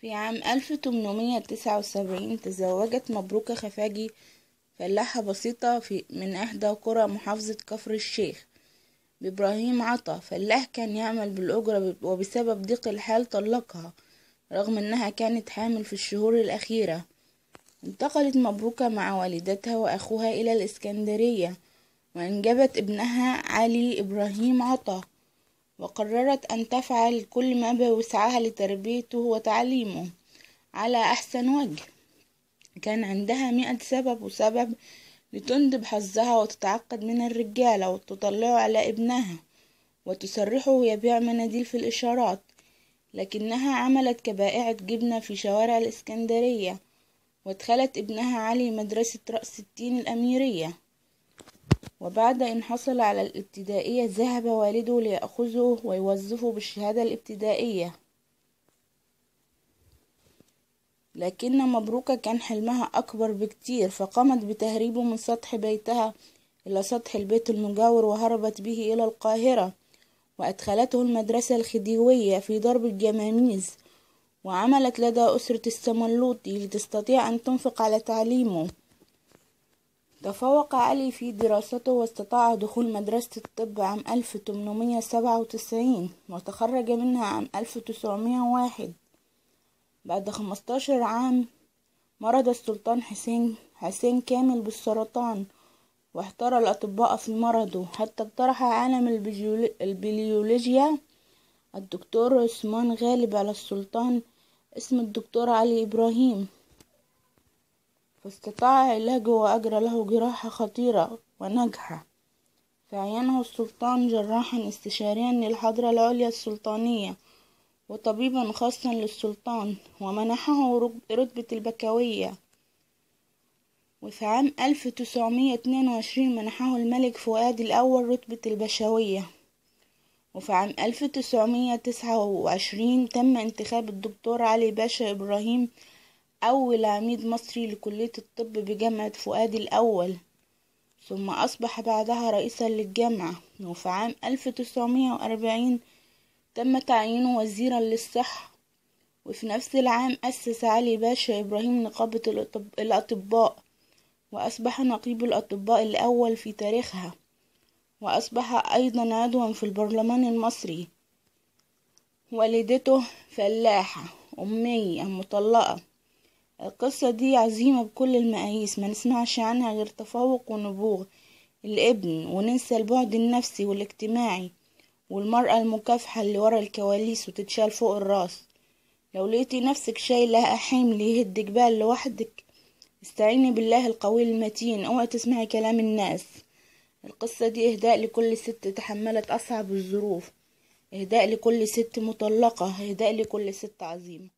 في عام 1879 تزوجت مبروكة خفاجي، فلاحة بسيطة من إحدى قرى محافظة كفر الشيخ، بإبراهيم عطا، فلاح كان يعمل بالأجرة، وبسبب ضيق الحال طلقها رغم أنها كانت حامل في الشهور الأخيرة. انتقلت مبروكة مع والدتها وأخوها إلى الإسكندرية، وأنجبت ابنها علي إبراهيم عطا، وقررت أن تفعل كل ما بوسعها لتربيته وتعليمه على أحسن وجه. كان عندها 100 سبب لتندب حظها وتتعقد من الرجالة وتطلعه على ابنها وتسرحه يبيع مناديل في الإشارات، لكنها عملت كبائعة جبنة في شوارع الإسكندرية، وادخلت ابنها علي مدرسة رأس التين الأميرية. وبعد أن حصل على الابتدائية ذهب والده ليأخذه ويوظفه بالشهادة الابتدائية، لكن مبروكة كان حلمها أكبر بكتير، فقامت بتهريبه من سطح بيتها إلى سطح البيت المجاور وهربت به إلى القاهرة، وأدخلته المدرسة الخديوية في درب الجماميز، وعملت لدى أسرة السملوطي لتستطيع أن تنفق على تعليمه. تفوق علي في دراسته واستطاع دخول مدرسة الطب عام 1897، وتخرج منها عام 1901. بعد 15 عام مرض السلطان حسين كامل بالسرطان، واحتار الأطباء في مرضه، حتى اقترح عالم البيولوجيا الدكتور عثمان غالب على السلطان اسم الدكتور علي إبراهيم، فاستطاع علاجه وأجرى له جراحة خطيرة ونجح، فعينه السلطان جراحا استشاريا للحضرة العليا السلطانية وطبيبا خاصا للسلطان، ومنحه رتبة البكوية. وفي عام 1922 منحه الملك فؤاد الأول رتبة البشوية. وفي عام 1929 تم انتخاب الدكتور علي باشا إبراهيم أول عميد مصري لكلية الطب بجامعة فؤاد الأول، ثم أصبح بعدها رئيسا للجامعة. وفي عام 1940 تم تعيينه وزيرا للصحة. وفي نفس العام أسس علي باشا إبراهيم نقابة الأطباء، وأصبح نقيب الأطباء الأول في تاريخها، وأصبح أيضا عضوا في البرلمان المصري. والدته فلاحة أمية مطلقة. القصة دي عظيمة بكل المقاييس، ما نسمعش عنها غير تفوق ونبوغ الابن، وننسى البعد النفسي والاجتماعي والمرأة المكافحة اللي ورا الكواليس وتتشال فوق الراس. لو لقيتي نفسك شايلة حمل يهد جبال لوحدك، استعيني بالله القوي المتين، اوعي تسمعي كلام الناس. القصة دي اهداء لكل ست تحملت اصعب الظروف، اهداء لكل ست مطلقة، اهداء لكل ست عظيمة.